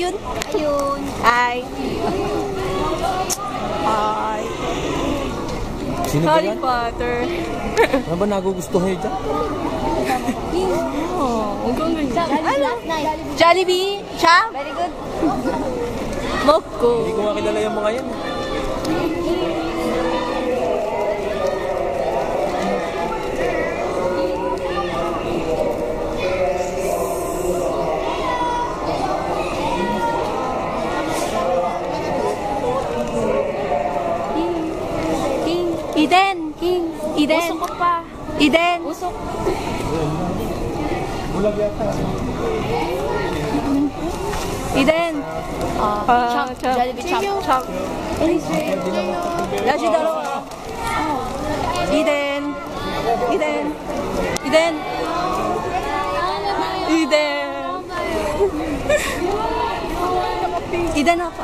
Ayun. Ayun. Hi. Hi. Sino ba Harry yan? Potter. Ano ba nagugustuhan niyo dyan? Oh, huwag kang ganyan. Ano? Jollibee? Siya? Very good. Moko. Hindi ko makilala yung mga yan. Eden. Eden. Usok ko pa. Eden. Usok. Bulag yata. Eden. Chunk. Jollibee chunk. Chunk. Yashi dalawa. Eden. Eden. Eden. Eden. Eden ako.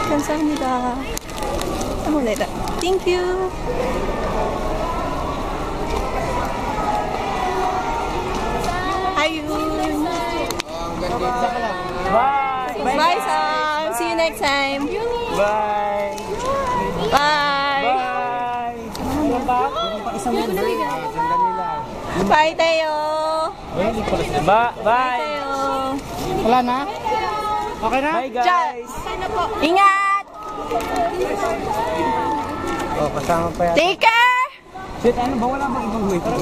감사합니다. 아무래도. Thank you. Ayun. Bye! Bye, Sam. See you next time. Bye! Bye. Bye! Ano ba? Yung pa isang member. Sandali lang. Bye, Tayo. Bye! Bye! Tayo. Wala na? Okay na? Bye guys! Ingat. Oh, kasama pa yan. Take care. Shit, ano ba? Wala bang ibang way? Tara.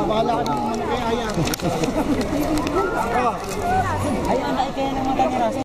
Bahala ka ng kaya. Ayun, kaya naman kanya.